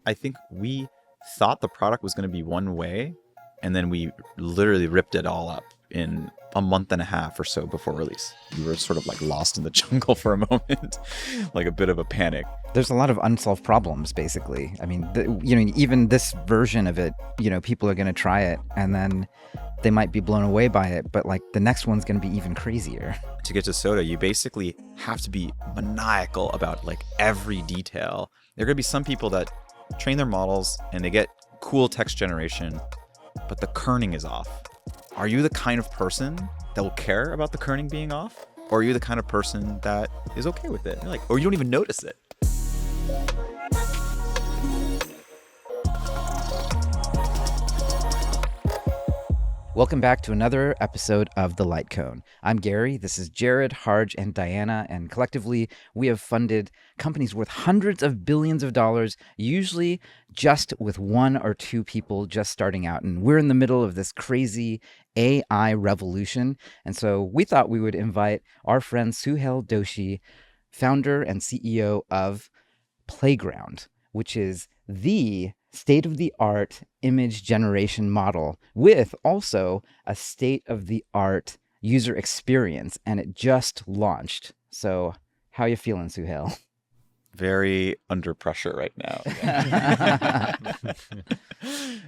I think we thought the product was going to be one way, and then we literally ripped it all up in a month and a half or so before release. We were sort of like lost in the jungle for a moment, like a bit of a panic. There's a lot of unsolved problems, basically. I mean, even this version of it, people are going to try it and then they might be blown away by it, but like the next one's going to be even crazier. To get to SOTA, you basically have to be maniacal about like every detail. There are going to be some people that train their models and they get cool text generation, but the kerning is off. Are you the kind of person that will care about the kerning being off? Or are you the kind of person that is okay with it? Or you don't even notice it? Welcome back to another episode of The Lightcone. I'm Garry, this is Jared, Harj, and Diana, and collectively we have funded companies worth hundreds of billions of dollars, usually just with one or two people just starting out. And we're in the middle of this crazy AI revolution. And so we thought we would invite our friend Suhail Doshi, founder and CEO of Playground, which is the state-of-the-art image generation model with also a state-of-the-art user experience, and it just launched. So how are you feeling, Suhail? Very under pressure right now.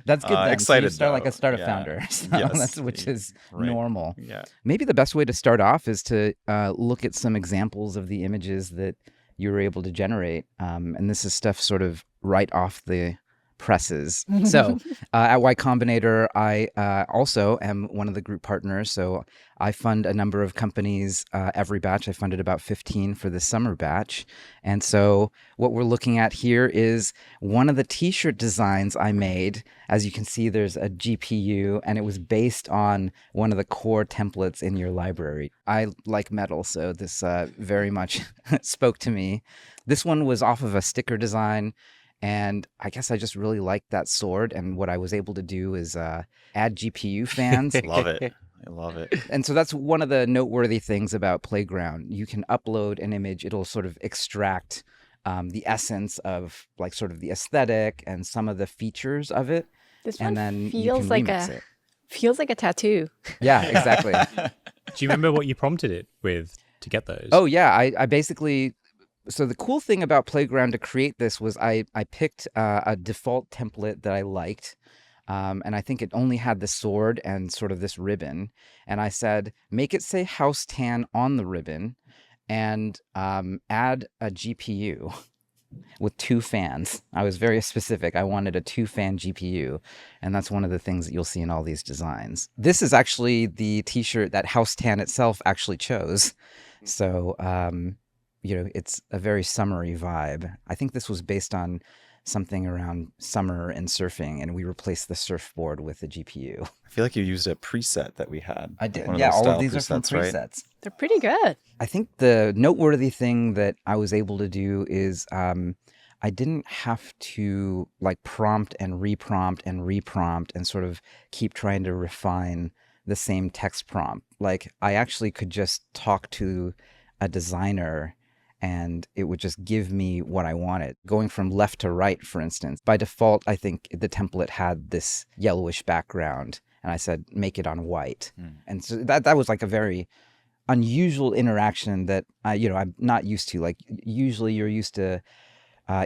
That's good then. Excited, so you start though. like a startup founder, so Yes, which is right. normal. Yeah. Maybe the best way to start off is to look at some examples of the images that you were able to generate. And this is stuff sort of right off the presses. So at Y Combinator, I also am one of the group partners. So I fund a number of companies every batch. I funded about 15 for the summer batch. And so what we're looking at here is one of the t-shirt designs I made. As you can see, there's a GPU, and it was based on one of the core templates in your library. I like metal, so this very much spoke to me. This one was off of a sticker design. And I guess I just really liked that sword. And what I was able to do is add GPU fans. Love it. I love it. And so that's one of the noteworthy things about Playground. You can upload an image. It'll sort of extract the essence of like sort of the aesthetic and some of the features of it. This and one then feels you can like remix it. Feels like a tattoo. Yeah, exactly. Do you remember what you prompted it with to get those? Oh, yeah. I basically... So the cool thing about Playground to create this was I picked a default template that I liked. And I think it only had the sword and sort of this ribbon. And I said, make it say house tan on the ribbon and add a GPU with 2 fans. I was very specific. I wanted a 2-fan GPU. And that's one of the things that you'll see in all these designs. This is actually the t-shirt that House Tan itself actually chose. So... it's a very summery vibe. I think this was based on something around summer and surfing, and we replaced the surfboard with the GPU. I feel like you used a preset that we had. I did. One Yeah, those all of style these are from presets, right? presets. They're pretty good. I think the noteworthy thing that I was able to do is I didn't have to like prompt and reprompt and sort of keep trying to refine the same text prompt. Like I actually could just talk to a designer and it would just give me what I wanted. Going from left to right, for instance. By default, I think the template had this yellowish background, and I said, make it on white. And so that was like a very unusual interaction that I'm not used to. Like usually you're used to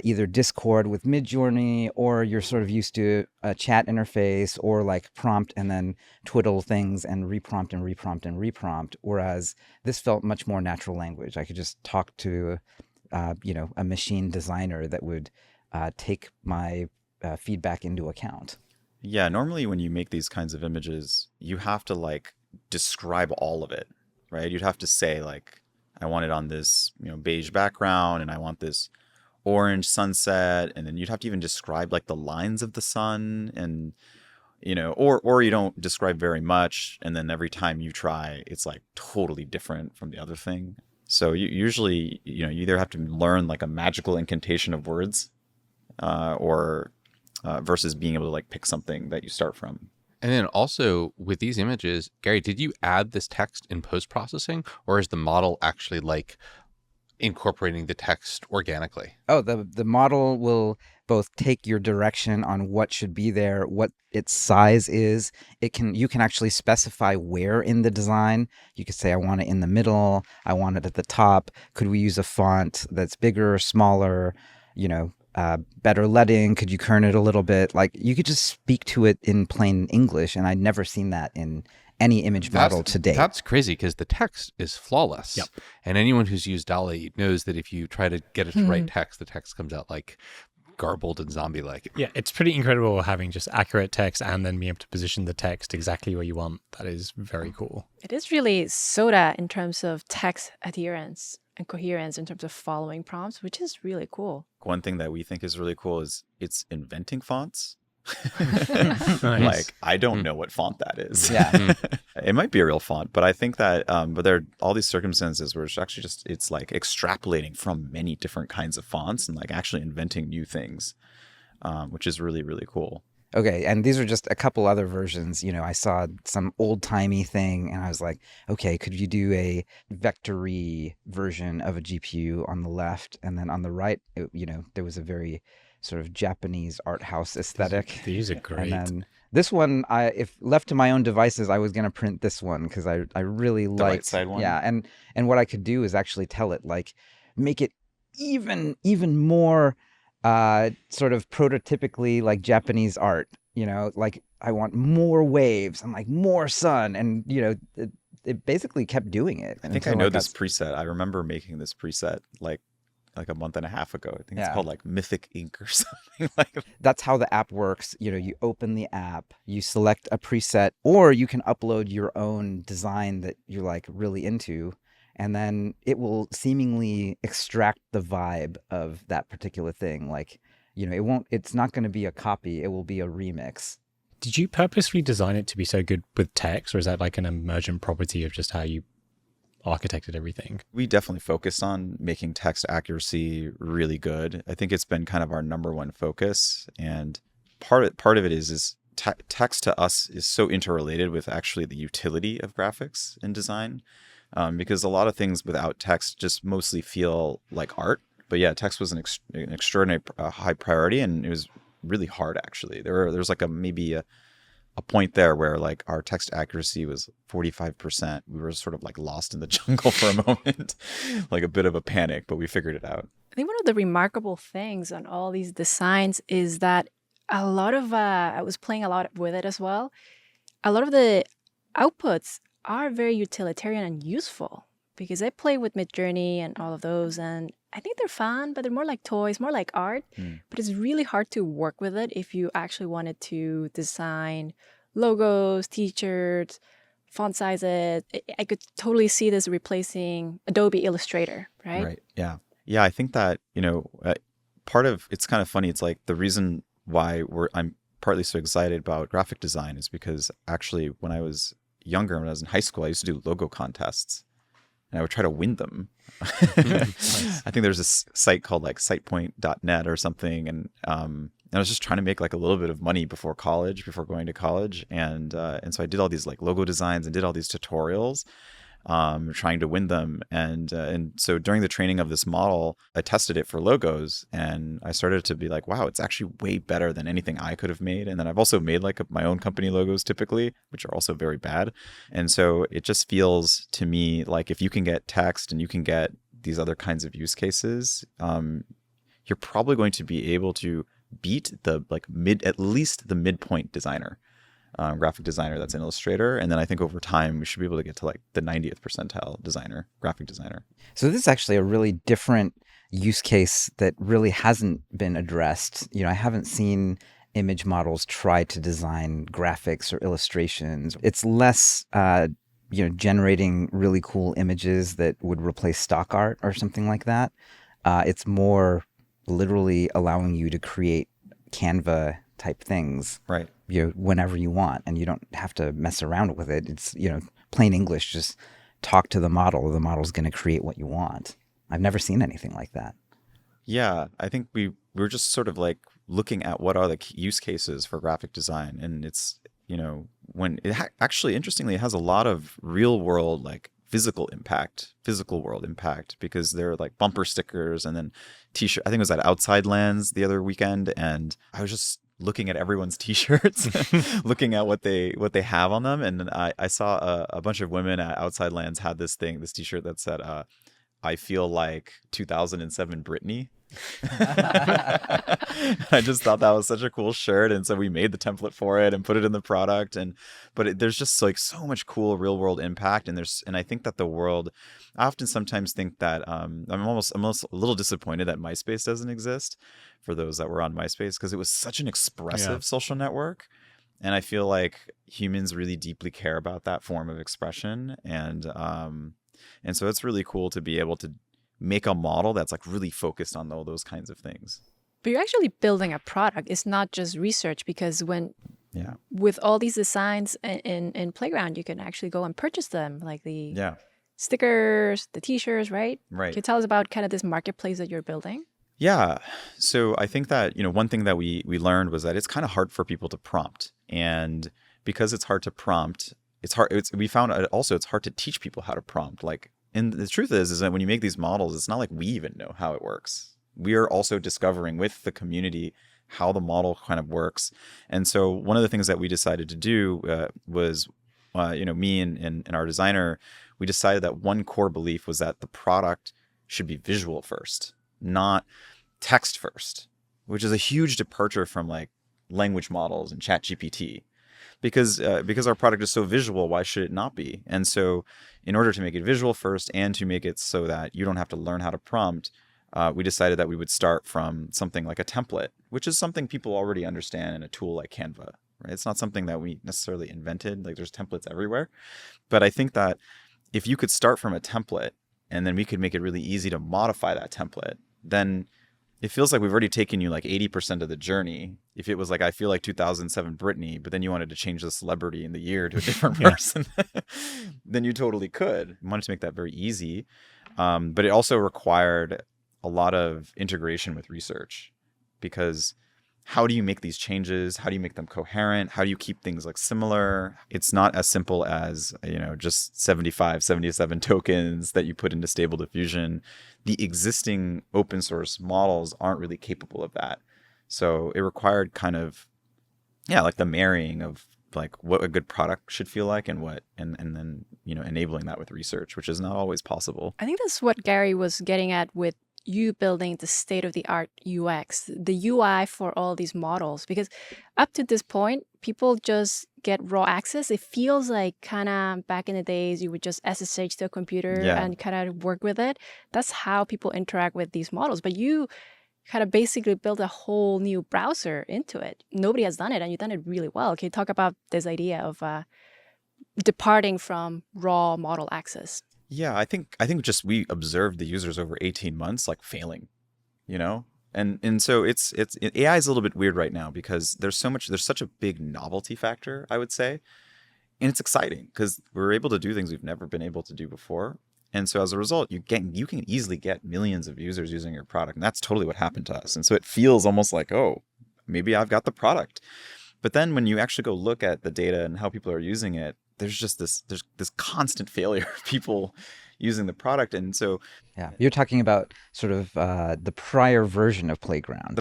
either Discord with Midjourney, or you're sort of used to a chat interface, or like prompt and then twiddle things and reprompt. Whereas this felt much more natural language. I could just talk to, a machine designer that would take my feedback into account. Yeah, normally when you make these kinds of images, you have to like describe all of it, right? You'd have to say like, I want it on this, beige background, and I want this orange sunset, and then you'd have to even describe like the lines of the sun, and or you don't describe very much, and then every time you try it's like totally different from the other thing. So you usually you either have to learn like a magical incantation of words or versus being able to like pick something that you start from. And then also with these images, Garry, did you add this text in post-processing, or is the model actually like incorporating the text organically? Oh, the model will both take your direction on what should be there, what its size is. You can actually specify where in the design. You could say, I want it in the middle, I want it at the top. Could we use a font that's bigger, smaller, better leading? Could you kern it a little bit? Like, you could just speak to it in plain English, and I'd never seen that in any image model to date. That's crazy because the text is flawless. Yep. And anyone who's used DALL-E knows that if you try to get it to write text, the text comes out like garbled and zombie-like. Yeah, it's pretty incredible having just accurate text and then being able to position the text exactly where you want. That is very cool. It is really SOTA in terms of text adherence and coherence in terms of following prompts, which is really cool. One thing that we think is really cool is it's inventing fonts. Nice. Like, I don't know what font that is. Yeah. It might be a real font, but I think that, but there are all these circumstances where it's actually it's like extrapolating from many different kinds of fonts and like actually inventing new things, which is really, really cool. Okay, and these are just a couple other versions. I saw some old-timey thing, and I was like, okay, could you do a vectory version of a GPU on the left, and then on the right, there was a very sort of Japanese art house aesthetic. These are great. And then this one, if left to my own devices, I was going to print this one because I really liked... right side one? Yeah, and what I could do is actually tell it, like, make it even more... sort of prototypically like Japanese art, like I want more waves and like more sun, and it basically kept doing it. I think I know this preset. I remember making this preset like a month and a half ago. I think it's called like Mythic Ink or something like that. That's how the app works. You open the app, you select a preset, or you can upload your own design that you're like really into. And then it will seemingly extract the vibe of that particular thing. Like, it's not going to be a copy. It will be a remix. Did you purposely design it to be so good with text, or is that like an emergent property of just how you architected everything? We definitely focused on making text accuracy really good. I think it's been kind of our number one focus. And part of it is text to us is so interrelated with actually the utility of graphics in design. Because a lot of things without text just mostly feel like art. But yeah, text was an extraordinary high priority, and it was really hard actually. There's like maybe a point there where like our text accuracy was 45%. We were sort of like lost in the jungle for a moment, like a bit of a panic, but we figured it out. I think one of the remarkable things on all these designs is that a lot of, I was playing a lot with it as well. A lot of the outputs are very utilitarian and useful because I play with Midjourney and all of those, and I think they're fun, but they're more like toys, more like art. But it's really hard to work with it if you actually wanted to design logos, t-shirts, font sizes. I could totally see this replacing Adobe Illustrator, right? Right. Yeah. Yeah. I think that, part of it's kind of funny. It's like the reason why I'm partly so excited about graphic design is because actually when I was younger, when I was in high school, I used to do logo contests, and I would try to win them. I think there's a site called like sitepoint.net or something, and I was just trying to make like a little bit of money before going to college, and so I did all these like logo designs and did all these tutorials, trying to win them, and so during the training of this model, I tested it for logos, and I started to be like, wow, it's actually way better than anything I could have made. And then I've also made like my own company logos typically, which are also very bad. And so it just feels to me like if you can get text and you can get these other kinds of use cases, you're probably going to be able to beat at least the midpoint designer. Graphic designer that's an Illustrator, and then I think over time we should be able to get to like the 90th percentile graphic designer. So this is actually a really different use case that really hasn't been addressed. I haven't seen image models try to design graphics or illustrations. It's less, generating really cool images that would replace stock art or something like that. It's more literally allowing you to create Canva type things, right? Whenever you want, and you don't have to mess around with it. It's plain English. Just talk to the model. The model's going to create what you want. I've never seen anything like that. Yeah, I think we were just sort of like looking at what are the use cases for graphic design, and it's when it actually interestingly it has a lot of real world like physical impact, physical world impact, because they're like bumper stickers and then t-shirt. I think it was at Outside Lands the other weekend, and I was just looking at everyone's t-shirts, looking at what they have on them, and I saw a bunch of women at Outside Lands had this t-shirt that said, "I feel like 2007 Britney." I just thought that was such a cool shirt, and so we made the template for it and put it in the product. There's just like so much cool real world impact, and I think that the world, I often sometimes think that I'm almost a little disappointed that MySpace doesn't exist for those that were on MySpace, because it was such an expressive social network, and I feel like humans really deeply care about that form of expression, and so it's really cool to be able to make a model that's like really focused on all those kinds of things. But you're actually building a product. It's not just research, because with all these designs in Playground, you can actually go and purchase them, like the stickers, the t-shirts, right? Right. Can you tell us about kind of this marketplace that you're building? Yeah. So I think that, one thing that we learned was that it's kind of hard for people to prompt. And because it's hard to prompt, we found out also it's hard to teach people how to prompt. And the truth is that when you make these models, it's not like we even know how it works. We are also discovering with the community how the model kind of works. And so one of the things that we decided to do was, me and our designer, we decided that one core belief was that the product should be visual first, not text first, which is a huge departure from like language models and ChatGPT. Because our product is so visual, why should it not be? And so in order to make it visual first and to make it so that you don't have to learn how to prompt, we decided that we would start from something like a template, which is something people already understand in a tool like Canva, right? It's not something that we necessarily invented. Like, there's templates everywhere. But I think that if you could start from a template and then we could make it really easy to modify that template, then it feels like we've already taken you like 80% of the journey. If it was like, I feel like 2007 Britney, but then you wanted to change the celebrity in the year to a different person, then you totally could. We wanted to make that very easy. But it also required a lot of integration with research, because how do you make these changes? How do you make them coherent? How do you keep things like similar? It's not as simple as, just 75, 77 tokens that you put into Stable Diffusion. The existing open source models aren't really capable of that. So it required kind of, like the marrying of like what a good product should feel like and then, enabling that with research, which is not always possible. I think that's what Garry was getting at with you building the state-of-the-art UX, the UI for all these models. Because up to this point, people just get raw access. It feels like kind of back in the days, you would just SSH to a computer and kind of work with it. That's how people interact with these models. But you kind of basically built a whole new browser into it. Nobody has done it, and you've done it really well. Can you talk about this idea of departing from raw model access? Yeah, I think just we observed the users over 18 months like failing, and so it's AI is a little bit weird right now because there's such a big novelty factor, I would say, and it's exciting because we're able to do things we've never been able to do before, and so as a result, you can easily get millions of users using your product, and that's totally what happened to us, and so it feels almost like, oh, maybe I've got the product, but then when you actually go look at the data and how people are using it, there's just this constant failure of people using the product. And so you're talking about sort of the prior version of Playground.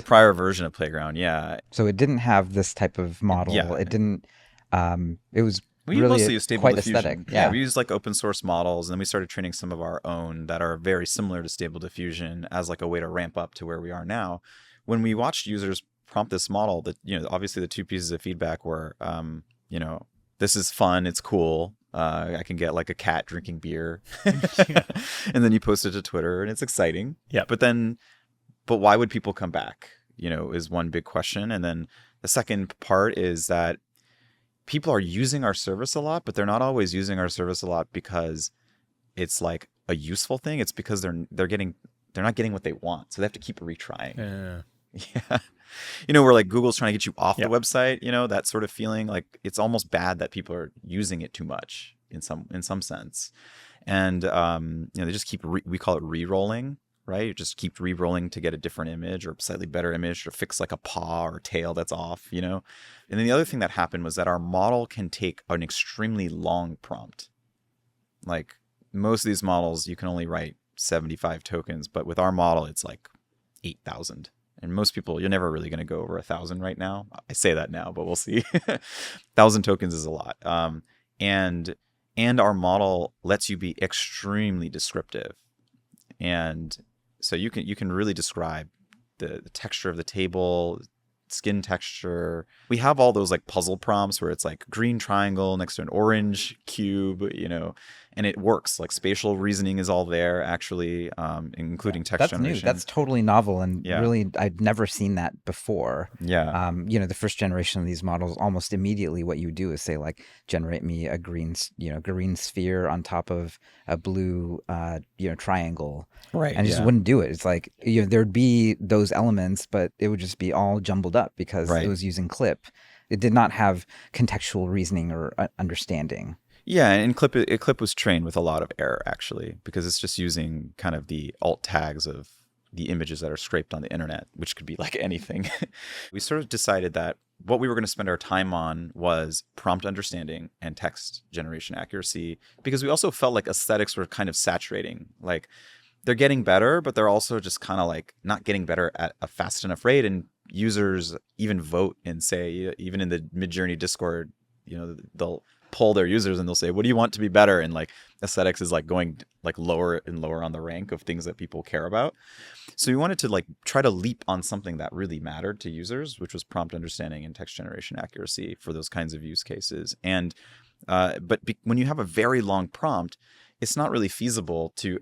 Yeah. So it didn't have this type of model. It didn't. It was we really mostly used Stable quite Diffusion. aesthetic. Yeah, we used like open source models, and then we started training some of our own that are very similar to Stable Diffusion as like a way to ramp up to where we are now. When we watched users prompt this model, that obviously the two pieces of feedback were this is fun, it's cool. I can get like a cat drinking beer. And then you post it to Twitter and it's exciting. Yeah. But why would people come back? Is one big question. And then the second part is that people are using our service a lot, but they're not always using our service a lot because it's like a useful thing. It's because they're not getting what they want. So they have to keep retrying. Yeah. Where like Google's trying to get you off the website, that sort of feeling. Like it's almost bad that people are using it too much in some sense. And, they just keep, we call it re-rolling, right? You just keep re-rolling to get a different image or a slightly better image or fix like a paw or tail that's off, And then the other thing that happened was that our model can take an extremely long prompt. Like most of these models, you can only write 75 tokens, but with our model, it's like 8,000. And most people, you're never really going to go over 1,000 right now. I say that now, but we'll see. 1,000 tokens is a lot. And our model lets you be extremely descriptive. And so you can really describe the texture of the table, skin texture. We have all those like puzzle prompts where it's like green triangle next to an orange cube, and it works. Like spatial reasoning is all there, actually, including text That's generation. new. That's totally novel, and Yeah. really, I'd never seen that before. Yeah. The first generation of these models, almost immediately, what you do is say like, generate me a green sphere on top of a blue, triangle, Right. and it just Yeah. wouldn't do it. It's like there'd be those elements, but it would just be all jumbled up because Right. it was using clip. It did not have contextual reasoning or understanding. Yeah, and clip was trained with a lot of error, actually, because it's just using kind of the alt tags of the images that are scraped on the internet, which could be like anything. We sort of decided that what we were going to spend our time on was prompt understanding and text generation accuracy, because we also felt like aesthetics were kind of saturating. Like, they're getting better, but they're also just kind of like not getting better at a fast enough rate. And users even vote and say, even in the Midjourney Discord, they'll poll their users and they'll say, what do you want to be better? And like aesthetics is like going like lower and lower on the rank of things that people care about. So we wanted to like try to leap on something that really mattered to users, which was prompt understanding and text generation accuracy for those kinds of use cases. And when you have a very long prompt, it's not really feasible to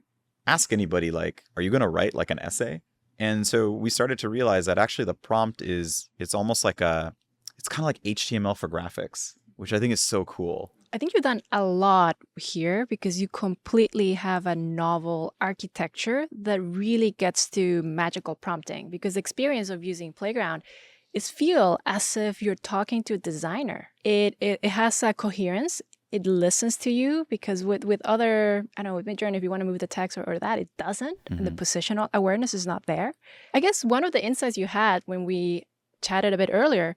ask anybody like, are you going to write like an essay? And so we started to realize that actually the prompt it's almost like it's kind of like HTML for graphics, which I think is so cool. I think you've done a lot here because you completely have a novel architecture that really gets to magical prompting, because the experience of using Playground is feel as if you're talking to a designer. It has a coherence. It listens to you, because with other, I don't know, with Midjourney, if you want to move the text or that, it doesn't. And the positional awareness is not there. I guess one of the insights you had when we chatted a bit earlier,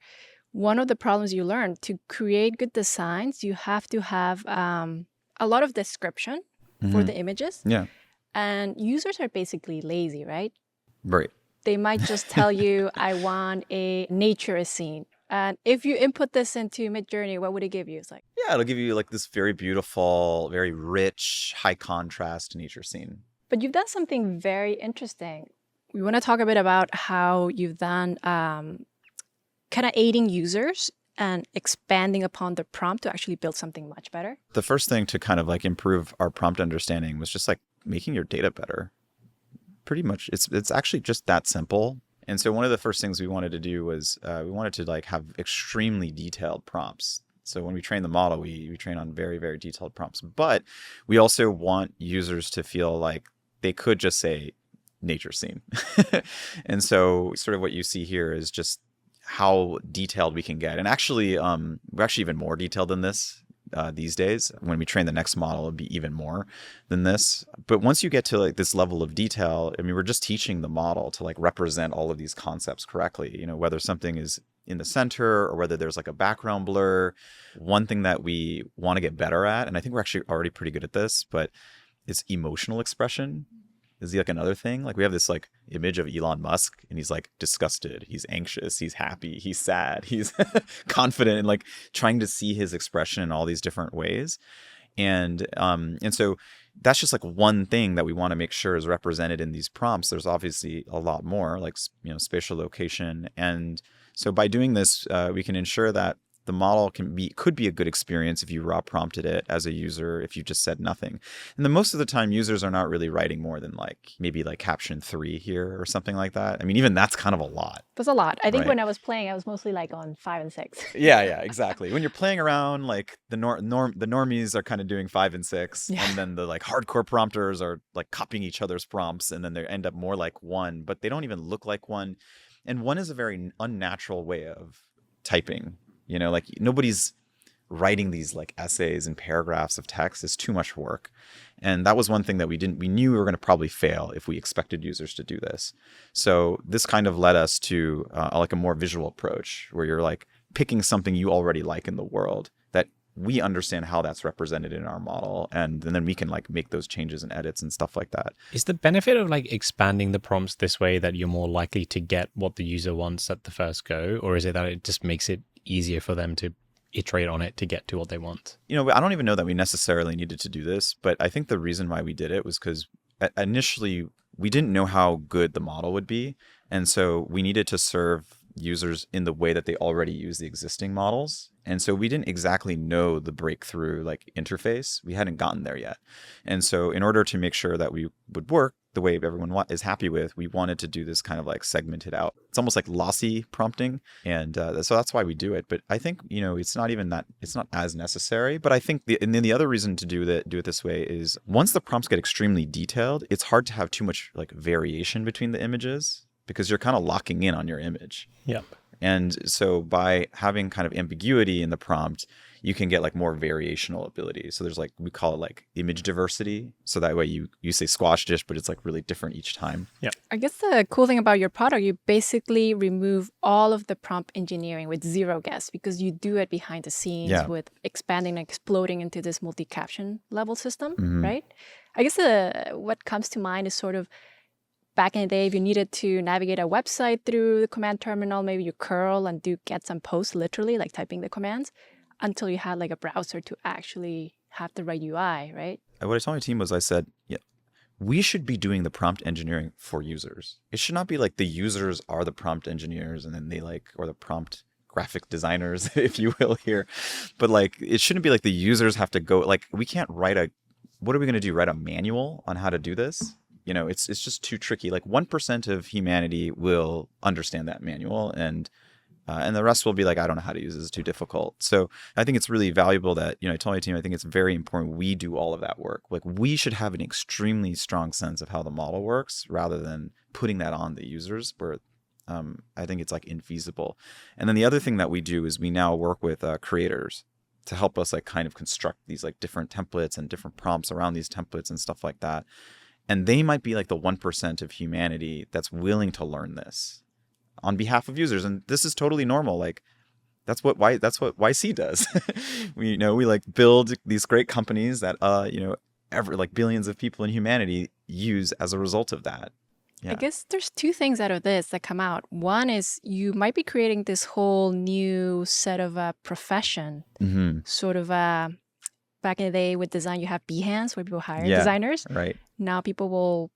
one of the problems you learned, to create good designs, you have to have a lot of description for the images. Yeah. And users are basically lazy, right? Right. They might just tell you, I want a nature scene. And if you input this into Midjourney, what would it give you? It's like, Yeah, it'll give you like this very beautiful, very rich, high contrast nature scene. but you've done something very interesting. We want to talk a bit about how you've done kind of aiding users and expanding upon the prompt to actually build something much better. The first thing to kind of like improve our prompt understanding was just like making your data better. Pretty much, it's actually just that simple. And so one of the first things we wanted to do was we wanted to like have extremely detailed prompts. So when we train the model, we train on very, very detailed prompts. But we also want users to feel like they could just say nature scene. And so sort of what you see here is just how detailed we can get. And actually, we're actually even more detailed than this these days. When we train the next model, it'll be even more than this. But once you get to like this level of detail, I mean, we're just teaching the model to like represent all of these concepts correctly. Whether something is in the center or whether there's like a background blur. One thing that we want to get better at, and I think we're actually already pretty good at this, but it's emotional expression. Is like another thing. Like we have this like image of Elon Musk and he's like disgusted, he's anxious, he's happy, he's sad, he's confident, and like trying to see his expression in all these different ways. And so that's just like one thing that we want to make sure is represented in these prompts. There's obviously a lot more, like spatial location. And so by doing this, we can ensure that the model could be a good experience if you raw prompted it as a user, if you just said nothing. And then most of the time, users are not really writing more than like maybe like caption 3 here or something like that. I mean, even that's kind of a lot. That's a lot. I think Right. when I was playing, I was mostly like on 5 and 6. Yeah, exactly. When you're playing around, like the normies are kind of doing 5 and 6, Yeah. and then the like hardcore prompters are like copying each other's prompts, and then they end up more like 1, but they don't even look like 1. And 1 is a very unnatural way of typing. Like nobody's writing these like essays and paragraphs of text. Is too much work. And that was one thing that we knew we were going to probably fail if we expected users to do this. So this kind of led us to like a more visual approach where you're like picking something you already like in the world that we understand how that's represented in our model, and then we can like make those changes and edits and stuff like that. Is the benefit of like expanding the prompts this way that you're more likely to get what the user wants at the first go, or is it that it just makes it easier for them to iterate on it to get to what they want? I don't even know that we necessarily needed to do this, but I think the reason why we did it was because initially we didn't know how good the model would be, and so we needed to serve users in the way that they already use the existing models. And so we didn't exactly know the breakthrough like interface. We hadn't gotten there yet. And so in order to make sure that we would work the way everyone is happy with, we wanted to do this kind of like segmented out. It's almost like lossy prompting. And so that's why we do it. But I think, it's not even that, it's not as necessary. But I think and then the other reason to do it this way is once the prompts get extremely detailed, it's hard to have too much like variation between the images, because you're kind of locking in on your image. Yep. And so by having kind of ambiguity in the prompt, you can get like more variational ability. So there's like, we call it like image diversity. So that way you say squash dish, but it's like really different each time. Yeah. I guess the cool thing about your product, you basically remove all of the prompt engineering with zero guess, because you do it behind the scenes with expanding and exploding into this multi-caption level system, right? I guess what comes to mind is sort of back in the day, if you needed to navigate a website through the command terminal, maybe you curl and do get some posts, literally, like typing the commands, until you had like a browser to actually have the right UI, right? What I told my team was I said, we should be doing the prompt engineering for users. It should not be like the users are the prompt engineers and then or the prompt graphic designers, if you will here. But like, it shouldn't be like the users have to go, like, we can't what are we going to do? Write a manual on how to do this? It's just too tricky. Like 1% of humanity will understand that manual, and the rest will be like, I don't know how to use this. It's too difficult. So I think it's really valuable that, I told my team, I think it's very important we do all of that work. Like we should have an extremely strong sense of how the model works rather than putting that on the users, where I think it's like infeasible. And then the other thing that we do is we now work with creators to help us like kind of construct these like different templates and different prompts around these templates and stuff like that. And they might be like the 1% of humanity that's willing to learn this on behalf of users. And this is totally normal. Like that's what YC does. we like build these great companies that, like billions of people in humanity use as a result of that. Yeah. I guess there's two things out of this that come out. One is you might be creating this whole new set of profession, sort of back in the day with design, you have Behance where people hire designers. Right. Now people will,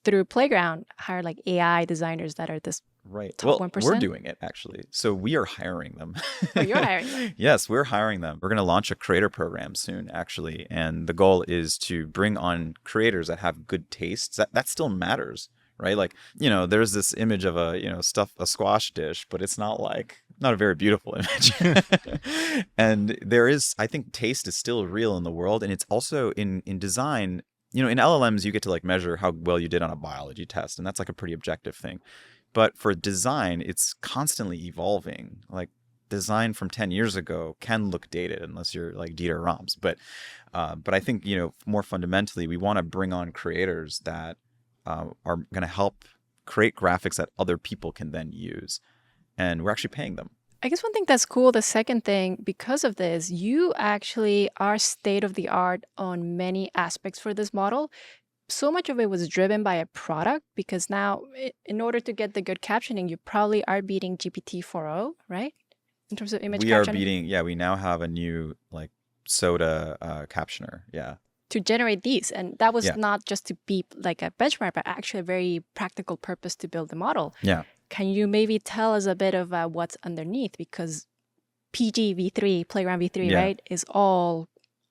through Playground, hire like AI designers that are this top 1%. We're doing it actually. So we are hiring them. Oh, you're hiring them? Yes, we're hiring them. We're going to launch a creator program soon, actually. And the goal is to bring on creators that have good tastes. That still matters, right? Like, there's this image of a squash dish, but it's not a very beautiful image. And I think taste is still real in the world. And it's also in design, in LLMs, you get to like measure how well you did on a biology test. And that's like a pretty objective thing. But for design, it's constantly evolving. Like design from 10 years ago can look dated unless you're like Dieter Rams. But I think, more fundamentally, we want to bring on creators that are going to help create graphics that other people can then use. And we're actually paying them. I guess one thing that's cool, the second thing, because of this, you actually are state of the art on many aspects for this model. So much of it was driven by a product, because now in order to get the good captioning, you probably are beating GPT-4o, right? In terms of image captioning. We now have a new like SOTA captioner. Yeah. To generate these. And that was not just to be like a benchmark, but actually a very practical purpose to build the model. Yeah. Can you maybe tell us a bit of what's underneath? Because PG V3, Playground V3, right, is all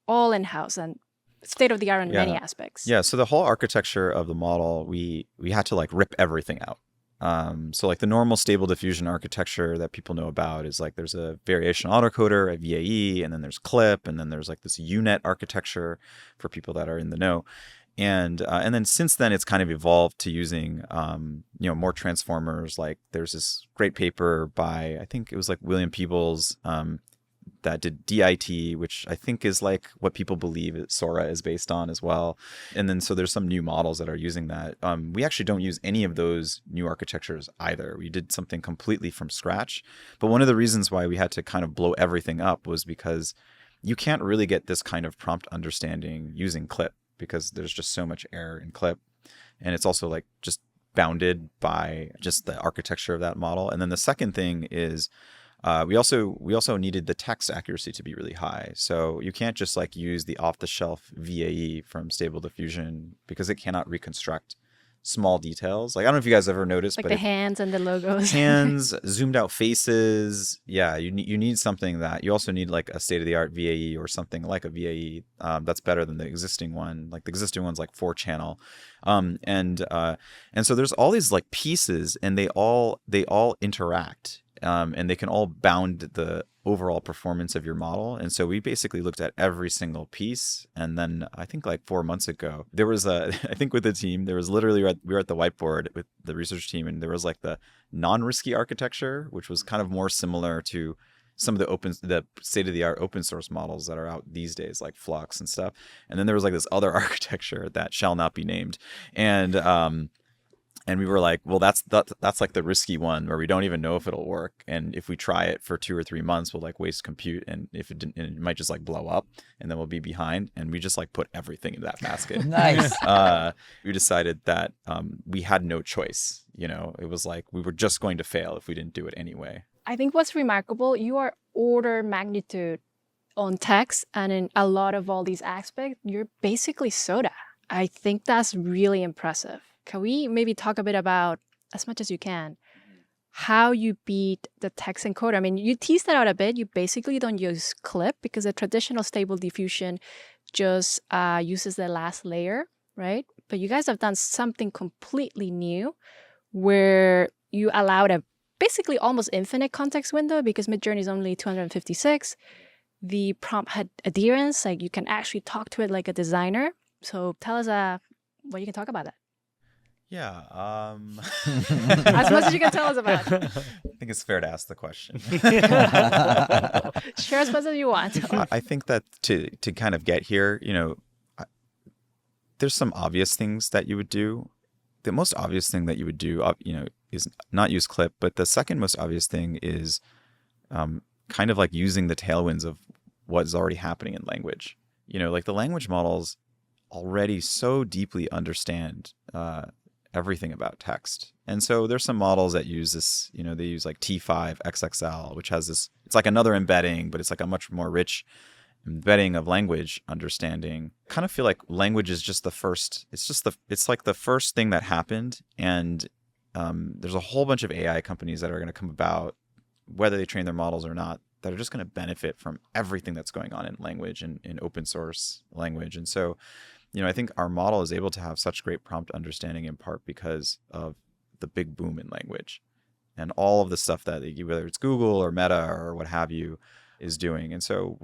in-house and state of the art in many aspects. Yeah. So the whole architecture of the model, we had to like rip everything out. So like the normal stable diffusion architecture that people know about is like there's a variation autocoder, a VAE, and then there's clip, and then there's like this UNet architecture for people that are in the know. And then since then, it's kind of evolved to using, more transformers. Like there's this great paper by, I think it was like William Peebles that did DIT, which I think is like what people believe Sora is based on as well. And then so there's some new models that are using that. We actually don't use any of those new architectures either. We did something completely from scratch. But one of the reasons why we had to kind of blow everything up was because you can't really get this kind of prompt understanding using clip because there's just so much error in clip. And it's also like just bounded by just the architecture of that model. And then the second thing is we also needed the text accuracy to be really high. So you can't just like use the off-the-shelf VAE from Stable Diffusion because it cannot reconstruct small details. Like I don't know if you guys ever noticed, Like but the hands and the logos. hands, zoomed out faces. Yeah, you need something that you also need like a state-of-the-art VAE or something like a VAE that's better than the existing one. Like the existing one's like 4-channel, and so there's all these like pieces, and they all interact, and they can all bound the overall performance of your model. And so we basically looked at every single piece. And then I think like 4 months ago, there was I think with the team, there was literally, we were at the whiteboard with the research team, and there was like the non-risky architecture, which was kind of more similar to some of the state-of-the-art open source models that are out these days, like Flux and stuff. And then there was like this other architecture that shall not be named. And we were like, well, that's like the risky one where we don't even know if it'll work. And if we try it for 2 or 3 months, we'll like waste compute. And if it didn't, it might just like blow up, and then we'll be behind. And we just like put everything in that basket. Nice. We decided that we had no choice. You know, it was like we were just going to fail if we didn't do it anyway. I think what's remarkable, you are order magnitude on text, and in a lot of all these aspects, you're basically SOTA. I think that's really impressive. Can we maybe talk a bit about, as much as you can, how you beat the text encoder? I mean, you teased that out a bit. You basically don't use clip because the traditional Stable Diffusion just uses the last layer, right? But you guys have done something completely new where you allowed a basically almost infinite context window because Midjourney is only 256. The prompt had adherence, like you can actually talk to it like a designer. So tell us what you can talk about that. Yeah. As much as you can tell us about. I think it's fair to ask the question. Share as much as you want. I think that to kind of get here, you know, there's some obvious things that you would do. The most obvious thing that you would do, you know, is not use clip. But the second most obvious thing is kind of like using the tailwinds of what's already happening in language. You know, like the language models already so deeply understand everything about text. And so there's some models that use this, you know, they use like T5 XXL, which has this, it's like another embedding, but it's like a much more rich embedding of language understanding. Kind of feel like language is just the first, it's like the first thing that happened. And there's a whole bunch of AI companies that are going to come about, whether they train their models or not, that are just going to benefit from everything that's going on in language and in open source language. And so, you know, I think our model is able to have such great prompt understanding in part because of the big boom in language and all of the stuff that, whether it's Google or Meta or what have you, is doing. And so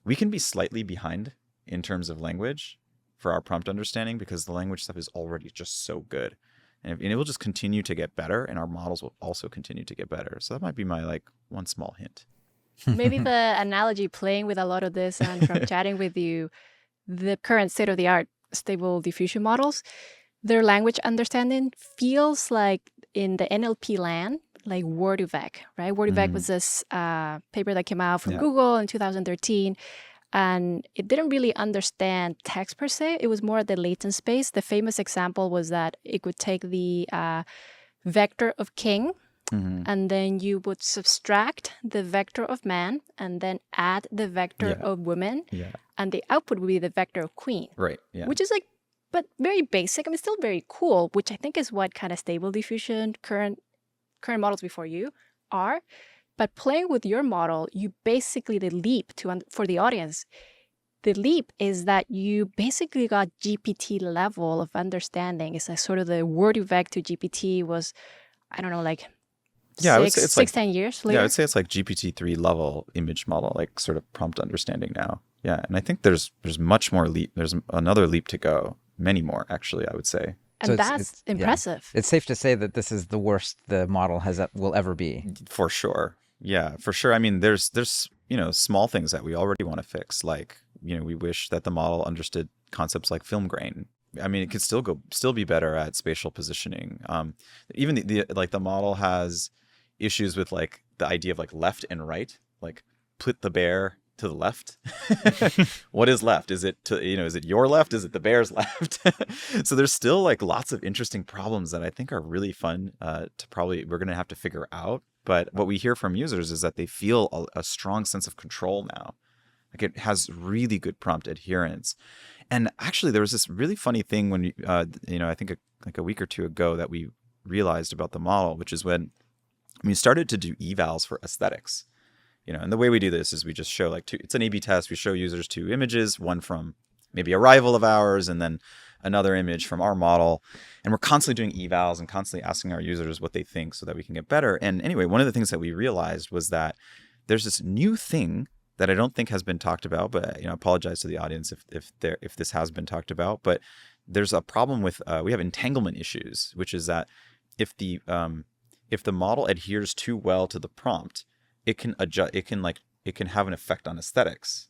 we can be slightly behind in terms of language for our prompt understanding because the language stuff is already just so good. And it will just continue to get better, and our models will also continue to get better. So that might be my like one small hint. Maybe the analogy playing with a lot of this and from chatting with you, the current state-of-the-art Stable Diffusion models, their language understanding feels like in the NLP land, like Word2Vec, right? Word2Vec was this paper that came out from Google in 2013, and it didn't really understand text per se. It was more the latent space. The famous example was that it would take the vector of king, and then you would subtract the vector of man, and then add the vector of woman, and the output would be the vector of queen. Right. Yeah. Which is like, but very basic. I mean, still very cool, which I think is what kind of Stable Diffusion current models before you are. But playing with your model, you basically, the leap for the audience, the leap is that you basically got GPT level of understanding. It's like sort of the Word2Vec to GPT was, I don't know, like I would say it's 10 years later. Yeah, I would say it's like GPT-3 level image model, like sort of prompt understanding now. Yeah, and I think there's much more leap. There's another leap to go. Many more, actually, I would say. And So that's impressive. It's safe to say that this is the worst the model will ever be. For sure. Yeah, for sure. I mean, there's you know, small things that we already want to fix. Like, you know, we wish that the model understood concepts like film grain. I mean, it could still be better at spatial positioning. Even the model has issues with like the idea of like left and right, like put the bear to the left? What is left? Is it is it your left? Is it the bear's left? So there's still like lots of interesting problems that I think are really fun we're going to have to figure out. But what we hear from users is that they feel a strong sense of control now. Like it has really good prompt adherence. And actually there was this really funny thing when I think like a week or two ago that we realized about the model, which is when we started to do evals for aesthetics. And the way we do this is we just show it's an A/B test. We show users 2 images, one from maybe a rival of ours, and then another image from our model. And we're constantly doing evals and constantly asking our users what they think so that we can get better. And anyway, one of the things that we realized was that there's this new thing that I don't think has been talked about, but I apologize to the audience if this has been talked about. But there's a problem with we have entanglement issues, which is that if the model adheres too well to the prompt, it can adjust. It can have an effect on aesthetics.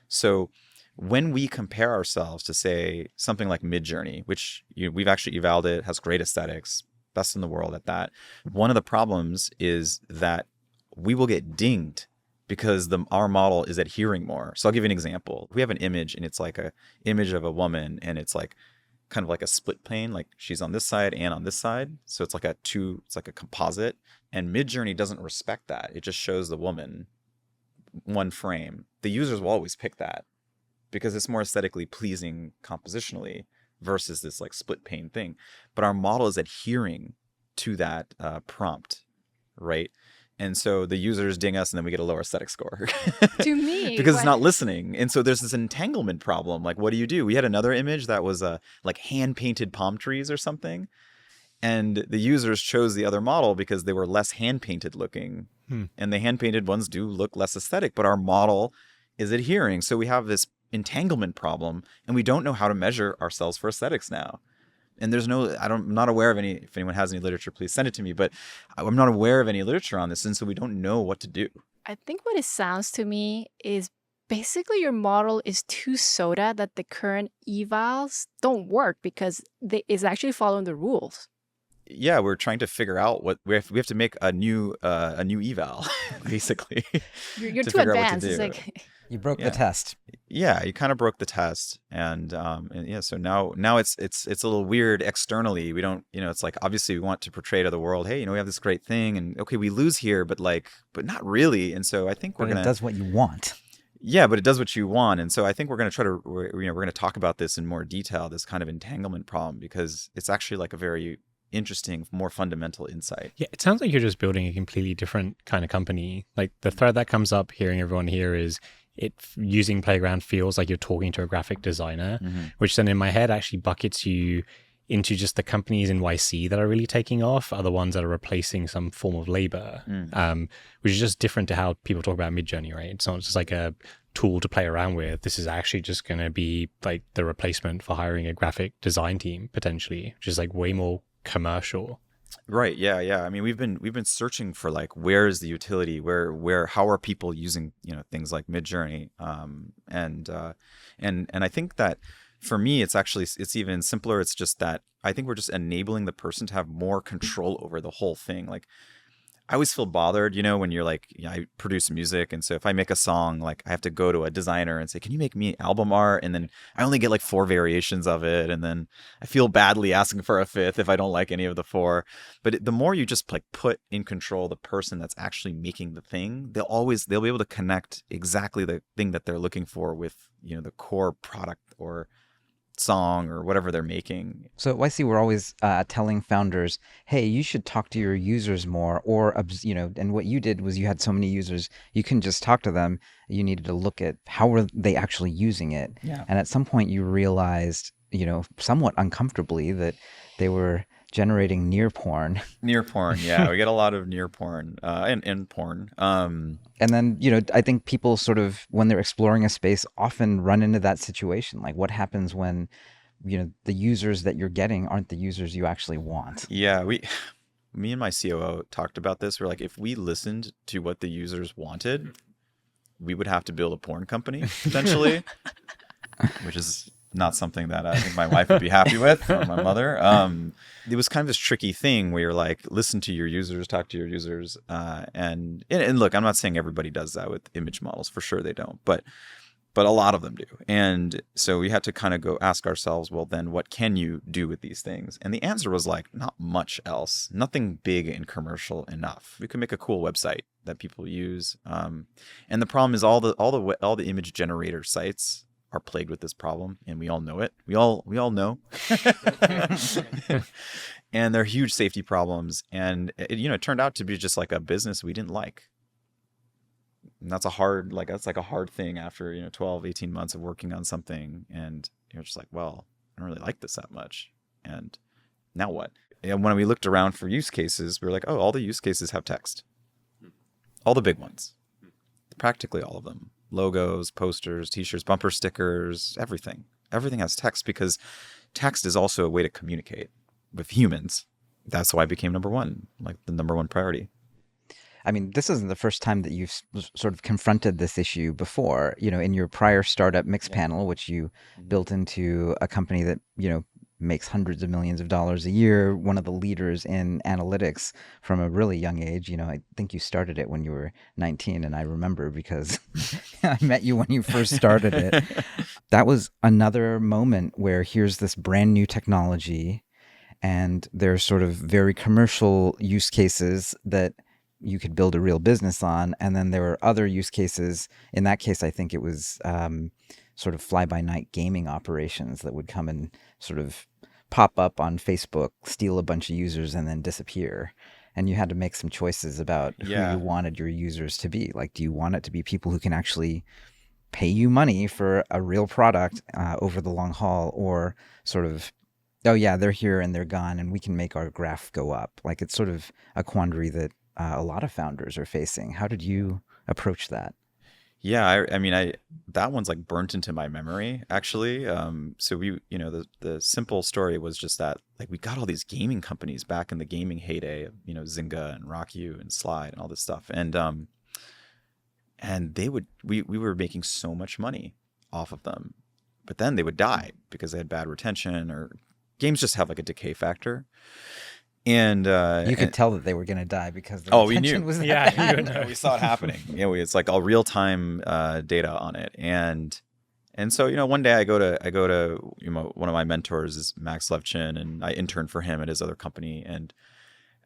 So when we compare ourselves to say something like Midjourney, which we've actually evaled it, has great aesthetics, best in the world at that. One of the problems is that we will get dinged because our model is adhering more. So I'll give you an example. We have an image and it's like a image of a woman and it's like kind of like a split pane, like she's on this side and on this side. So it's like a composite, and Midjourney doesn't respect that. It just shows the woman one frame. The users will always pick that because it's more aesthetically pleasing compositionally versus this like split pane thing. But our model is adhering to that prompt, right? And so the users ding us and then we get a lower aesthetic score. To me. Because it's not listening. And so there's this entanglement problem. Like, what do? We had another image that was like hand-painted palm trees or something. And the users chose the other model because they were less hand-painted looking. And the hand-painted ones do look less aesthetic, but our model is adhering. So we have this entanglement problem and we don't know how to measure ourselves for aesthetics now. And I'm not aware of any, if anyone has any literature, please send it to me, but I'm not aware of any literature on this. And so we don't know what to do. I think what it sounds to me is basically your model is too SOTA that the current evals don't work because it's actually following the rules. Yeah, we're trying to figure out what we have to make a new eval, basically. You're too advanced. It's like you broke the test. Yeah, you kind of broke the test, and yeah. So now it's a little weird externally. We don't, it's like obviously we want to portray to the world, hey, we have this great thing, and okay, we lose here, but not really. And so I think it does what you want. Yeah, but it does what you want, and so I think we're going to try to we're going to talk about this in more detail, this kind of entanglement problem, because it's actually like a very interesting, more fundamental insight. Yeah, it sounds like you're just building a completely different kind of company. Like the thread that comes up hearing everyone here is using Playground feels like you're talking to a graphic designer, which then in my head actually buckets you into just the companies in YC that are really taking off are the ones that are replacing some form of labor, which is just different to how people talk about Midjourney, right? It's not just like a tool to play around with. This is actually just going to be like the replacement for hiring a graphic design team potentially, which is like way more commercial. Right. Yeah. I mean, we've been searching for like, where is the utility? How are people using, things like Midjourney? And I think that for me, it's even simpler. It's just that I think we're just enabling the person to have more control over the whole thing. Like, I always feel bothered, when you're like, I produce music. And so if I make a song, like I have to go to a designer and say, can you make me album art? And then I only get like 4 variations of it. And then I feel badly asking for a 5th if I don't like any of the 4. But the more you just like put in control the person that's actually making the thing, they'll be able to connect exactly the thing that they're looking for with, the core product or song or whatever they're making. So at YC, we're always telling founders, hey, you should talk to your users more, or, and what you did was you had so many users, you couldn't just talk to them. You needed to look at how were they actually using it. Yeah. And at some point you realized, somewhat uncomfortably that they were generating near porn. Near porn, yeah. We get a lot of near porn and porn. And then, I think people sort of, when they're exploring a space, often run into that situation. Like, what happens when, the users that you're getting aren't the users you actually want? Yeah, me and my COO talked about this. We're like, if we listened to what the users wanted, we would have to build a porn company, potentially, which is not something that I think my wife would be happy with, or my mother. It was kind of this tricky thing where you're like, listen to your users, talk to your users. And look, I'm not saying everybody does that with image models. For sure they don't. But a lot of them do. And so we had to kind of go ask ourselves, well, then what can you do with these things? And the answer was like, not much else. Nothing big and commercial enough. We could make a cool website that people use. And the problem is all the image generator sites are plagued with this problem, and we all know it. We all know. And they're huge safety problems. And it turned out to be just like a business we didn't like. And that's a hard thing after 12, 18 months of working on something, and you're just like, well, I don't really like this that much. And now what? And when we looked around for use cases, we were like, oh, all the use cases have text. All the big ones. Practically all of them. Logos, posters, t-shirts, bumper stickers, everything. Everything has text because text is also a way to communicate with humans. That's why it became number one, like the number one priority. I mean, this isn't the first time that you've sort of confronted this issue before. In your prior startup, Mixpanel, which you built into a company that, makes hundreds of millions of dollars a year, one of the leaders in analytics from a really young age. I think you started it when you were 19, and I remember because I met you when you first started it. That was another moment where here's this brand new technology, and there's sort of very commercial use cases that you could build a real business on. And then there were other use cases. In that case, I think it was sort of fly-by-night gaming operations that would come and sort of pop up on Facebook, steal a bunch of users, and then disappear. And you had to make some choices about who you wanted your users to be. Like, do you want it to be people who can actually pay you money for a real product over the long haul, or sort of, oh yeah, they're here and they're gone and we can make our graph go up? Like, it's sort of a quandary that a lot of founders are facing. How did you approach that? Yeah, I mean, that one's like burnt into my memory, actually. So we, the simple story was just that, like, we got all these gaming companies back in the gaming heyday of, Zynga and RockU and Slide and all this stuff. And we were making so much money off of them, but then they would die because they had bad retention, or games just have like a decay factor. And you could tell that they were going to die because the we retention knew. was We saw it happening. It's like all real time data on it. And so one day I go to one of my mentors is Max Levchin, and I interned for him at his other company, and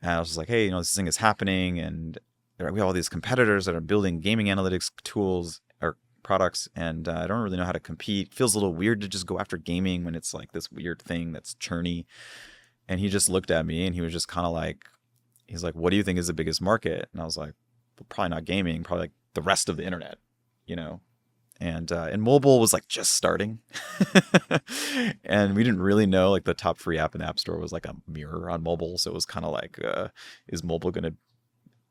I was just like, hey, this thing is happening, and we have all these competitors that are building gaming analytics tools or products, and I don't really know how to compete. It feels a little weird to just go after gaming when it's like this weird thing that's churny. And he just looked at me and he was just kind of like, he's like, what do you think is the biggest market? And I was like, well, probably not gaming, probably like the rest of the internet, and mobile was like just starting. And we didn't really know, like, the top free app in the App Store was like a mirror on mobile. So it was kind of like, is mobile going to,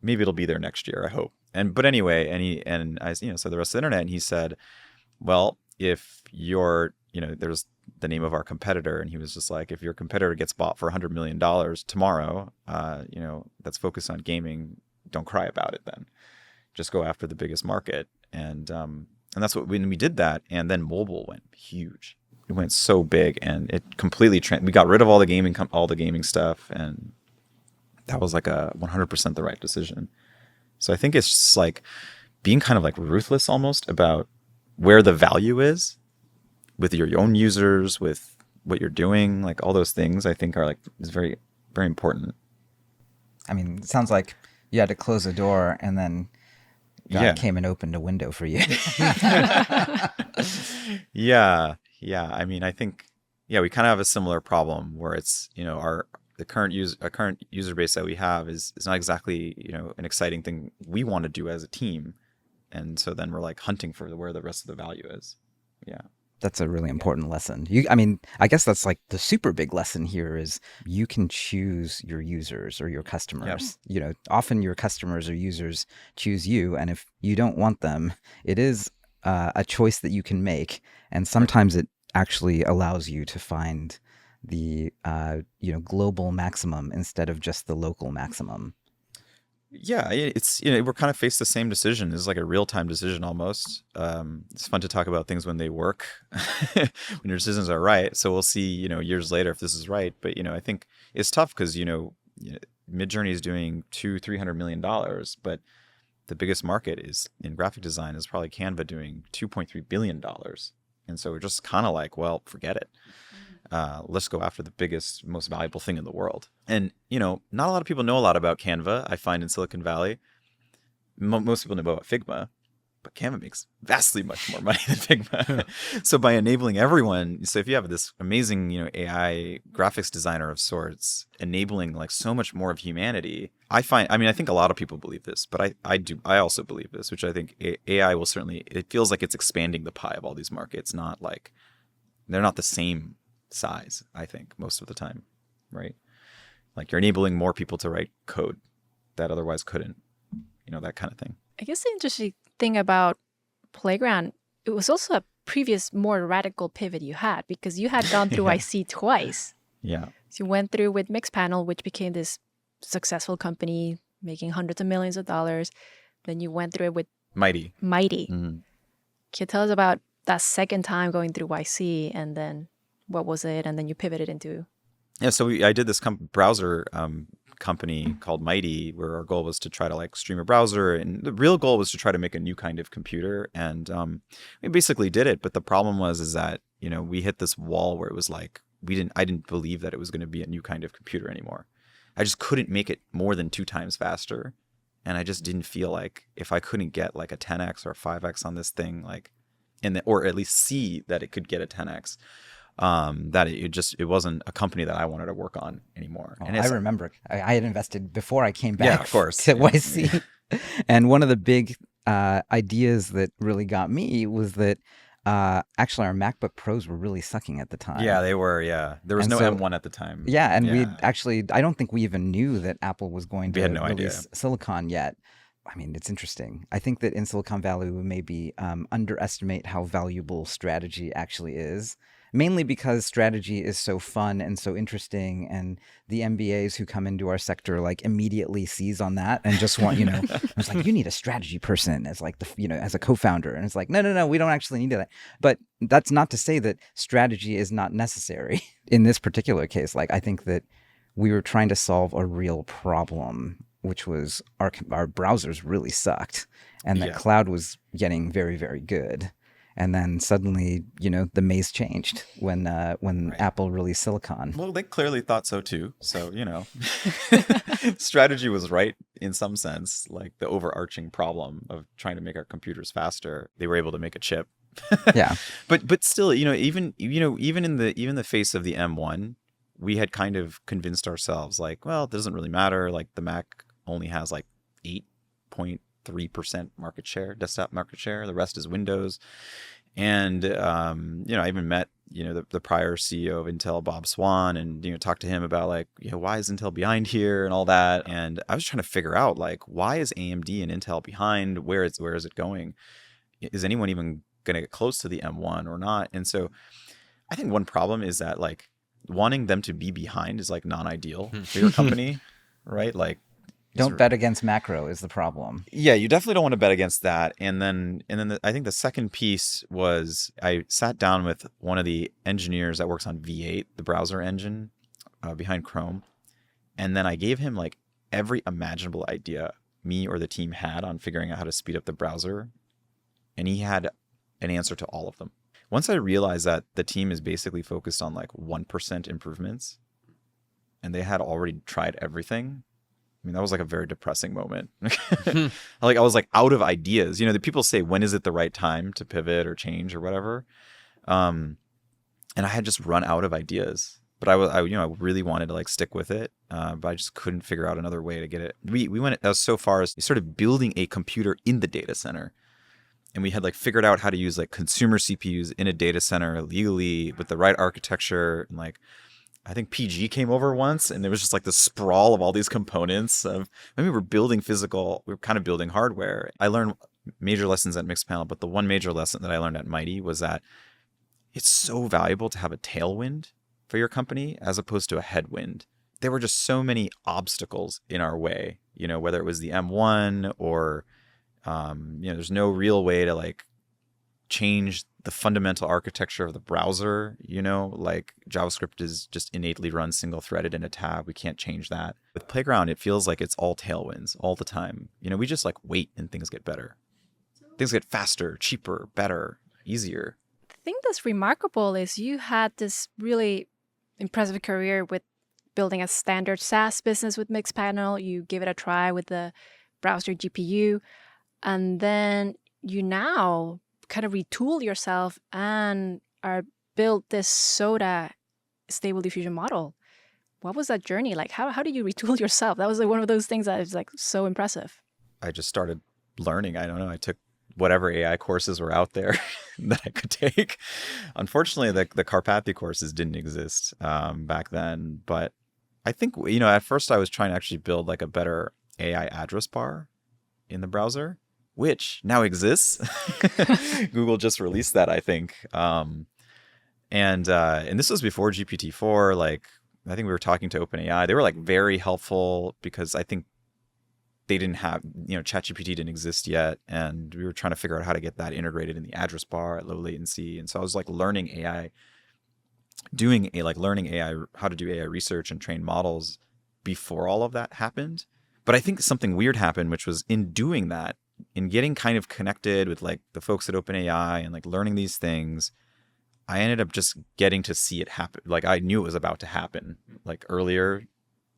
maybe it'll be there next year, I hope. But anyway, and I said the rest of the internet, and he said, well, if you're, there's the name of our competitor, and he was just like, if your competitor gets bought for $100 million tomorrow, that's focused on gaming, don't cry about it then. Just go after the biggest market. And that's what, when we did that, and then mobile went huge. It went so big, and it completely we got rid of all the gaming stuff, and that was like a 100% the right decision. So I think it's just like being kind of like ruthless almost about where the value is with your own users, with what you're doing, like all those things I think is very, very important. I mean, it sounds like you had to close a door and then God came and opened a window for you. Yeah. I mean, I think, we kind of have a similar problem where it's, the current user base that we have is not exactly, an exciting thing we want to do as a team. And so then we're like hunting for where the rest of the value is. Yeah. That's a really important lesson. I guess that's like the super big lesson here is you can choose your users or your customers. Yep. Often your customers or users choose you. And if you don't want them, it is a choice that you can make. And sometimes it actually allows you to find the global maximum instead of just the local maximum. Yeah, it's we're kind of faced the same decision. It's like a real-time decision almost. It's fun to talk about things when they work, when your decisions are right. So we'll see, years later if this is right. But I think it's tough because Midjourney is doing $200-300 million, but the biggest market is in graphic design is probably Canva doing $2.3 billion, and so we're just kind of like, well, forget it. Let's go after the biggest, most valuable thing in the world. And, not a lot of people know a lot about Canva, I find, in Silicon Valley. Most people know about Figma, but Canva makes vastly much more money than Figma. So by enabling everyone, so if you have this amazing, AI graphics designer of sorts, enabling like so much more of humanity, I think a lot of people believe this, but I also believe this, which I think AI will certainly, it feels like it's expanding the pie of all these markets, not like, they're not the same size, I think, most of the time, right? Like you're enabling more people to write code that otherwise couldn't, that kind of thing. I guess the interesting thing about Playground, it was also a previous more radical pivot you had, because you had gone through Yeah. IC twice. Yeah. So you went through with Mixpanel, which became this successful company making hundreds of millions of dollars. Then you went through it with Mighty. Mighty. Mhm. Can you tell us about that second time going through YC, and then what was it? And then you pivoted into... Yeah, so I did this browser company called Mighty, where our goal was to try to like stream a browser, and the real goal was to try to make a new kind of computer, and we basically did it. But the problem is that we hit this wall where it was like I didn't believe that it was going to be a new kind of computer anymore. I just couldn't make it more than 2 times faster, and I just didn't feel like if I couldn't get like a 10x or a 5x on this thing, like or at least see that it could get a 10x. That it wasn't a company that I wanted to work on anymore. Oh, And I remember I had invested before I came back Yeah, of course. to YC. And one of the big ideas that really got me was that actually our MacBook Pros were really sucking at the time. Yeah, they were. Yeah, there was And no so- M1 at the time. Yeah, and we Yeah. actually, I don't think we even knew that Apple was going We to had no idea. release silicon yet. I mean, it's interesting. I think that in Silicon Valley, we maybe underestimate how valuable strategy actually is, mainly because strategy is so fun and so interesting. And the MBAs who come into our sector like immediately seize on that and just want, it's like, you need a strategy person as like as a co-founder. And it's like, no, we don't actually need that. But that's not to say that strategy is not necessary in this particular case. Like, I think that we were trying to solve a real problem, which was our browsers really sucked, and the Yeah. cloud was getting very, very good. And then suddenly, the maze changed when Right. Apple released Silicon. Well, they clearly thought so too. So strategy was right in some sense. Like the overarching problem of trying to make our computers faster, they were able to make a chip. Yeah. But still, even in the face of the M1, we had kind of convinced ourselves like, well, it doesn't really matter. Like the Mac only has like 8.3% market share, desktop market share. The rest is Windows. And I even met the prior CEO of Intel, Bob Swan, and talked to him about like, why is Intel behind here and all that. And I was trying to figure out like, why is AMD and Intel behind? Where is it going? Is anyone even going to get close to the M1 or not? And so I think one problem is that like wanting them to be behind is like non-ideal for your company, right? Like, Don't bet against macro is the problem. yeah, you definitely don't want to bet against that. And then I think the second piece was I sat down with one of the engineers that works on V8, the browser engine behind Chrome. And then I gave him like every imaginable idea me or the team had on figuring out how to speed up the browser. And he had an answer to all of them. Once I realized that the team is basically focused on like 1% improvements and they had already tried everything, I mean, that was like a very depressing moment. Like I was like out of ideas. The people say, when is it the right time to pivot or change or whatever? And I had just run out of ideas. But I really wanted to like stick with it, but I just couldn't figure out another way to get it. We went as so far as sort of building a computer in the data center. And we had like figured out how to use like consumer CPUs in a data center legally with the right architecture. And like, I think PG came over once and there was just like the sprawl of all these components of, we were kind of building hardware. I learned major lessons at Mixpanel, but the one major lesson that I learned at Mighty was that it's so valuable to have a tailwind for your company as opposed to a headwind. there were just so many obstacles in our way, whether it was the M1 or, there's no real way to like change the fundamental architecture of the browser, like JavaScript is just innately run single threaded in a tab. We can't change that. With Playground, it feels like it's all tailwinds all the time. We just like wait and things get better. Things get faster, cheaper, better, easier. The thing that's remarkable is you had this really impressive career with building a standard SaaS business with Mixpanel. You give it a try with the browser GPU, and then you now kind of retool yourself and are built this SOTA stable diffusion model. What was that journey like? How did you retool yourself? That was like one of those things that is like so impressive. I just started learning. I don't know. I took whatever AI courses were out there that I could take. Unfortunately, the Carpathia courses didn't exist back then. But I think, at first I was trying to actually build like a better AI address bar in the browser, which now exists. Google just released that, I think. And this was before GPT-4. Like, I think we were talking to OpenAI. They were like very helpful because I think they didn't have, ChatGPT didn't exist yet. And we were trying to figure out how to get that integrated in the address bar at low latency. And so I was like learning AI, how to do AI research and train models before all of that happened. But I think something weird happened, which was in doing that, in getting kind of connected with like the folks at OpenAI and like learning these things, I ended up just getting to see it happen. Like I knew it was about to happen like earlier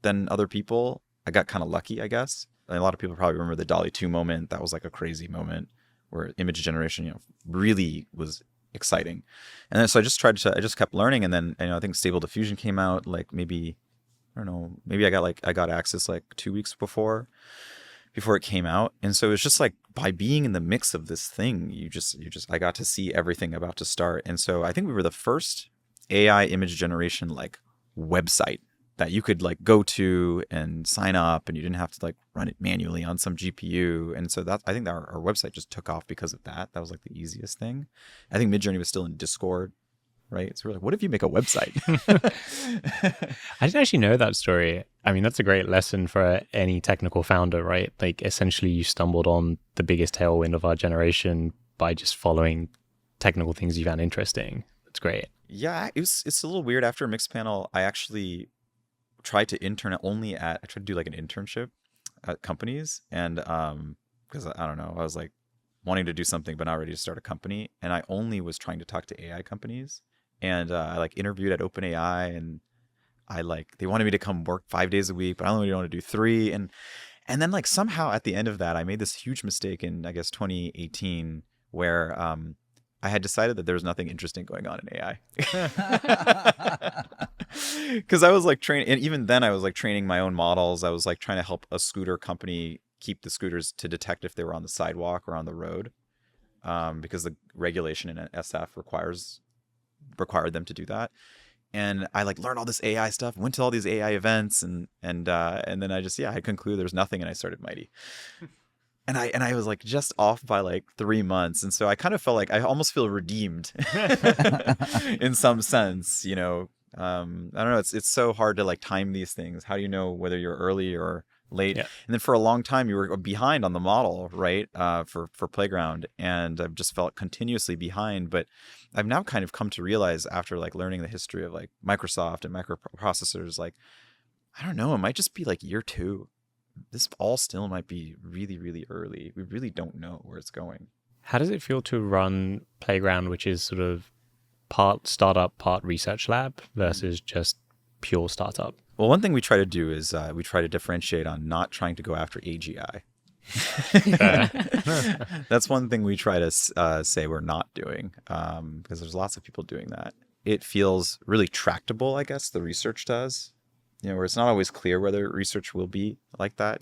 than other people. I got kind of lucky, I guess. And a lot of people probably remember the DALL-E 2 moment. That was like a crazy moment where image generation, really was exciting. And then so I just kept learning. And then, I think Stable Diffusion came out like maybe I got access like 2 weeks before it came out. And so it's just like by being in the mix of this thing, I got to see everything about to start. And so I think we were the first AI image generation like website that you could like go to and sign up, and you didn't have to like run it manually on some GPU. And so I think that our website just took off because of that. That was like the easiest thing. I think Midjourney was still in Discord, right? So we're like, what if you make a website? I didn't actually know that story. I mean, that's a great lesson for any technical founder, right? Like essentially you stumbled on the biggest tailwind of our generation by just following technical things you found interesting. That's great. Yeah, it's a little weird. After Mixpanel, I actually tried to do like an internship at companies. And because I don't know, I was like wanting to do something, but not ready to start a company. And I only was trying to talk to AI companies. And I like interviewed at OpenAI, and they wanted me to come work 5 days a week, but I only wanted to do 3. And then like somehow at the end of that, I made this huge mistake in, I guess, 2018, where I had decided that there was nothing interesting going on in AI. Because I was like training, and even then I was like training my own models. I was like trying to help a scooter company keep the scooters to detect if they were on the sidewalk or on the road, because the regulation in SF required them to do that. And I like learned all this AI stuff, went to all these AI events, and then I concluded there's nothing, and I started Mighty. And I was like just off by like 3 months. And so I kind of felt like I almost feel redeemed in some sense, I don't know. It's so hard to like time these things. How do you know whether you're early or late? Yeah. And then for a long time you were behind on the model, right? For Playground. And I've just felt continuously behind, but I've now kind of come to realize after like learning the history of like Microsoft and microprocessors, like, I don't know, it might just be like year 2. This all still might be really, really early. We really don't know where it's going. How does it feel to run Playground, which is sort of part startup, part research lab versus just pure startup? Well, one thing we try to do is we try to differentiate on not trying to go after AGI. That's one thing we try to say we're not doing, because there's lots of people doing that. It feels really tractable, I guess, the research does. Where it's not always clear whether research will be like that.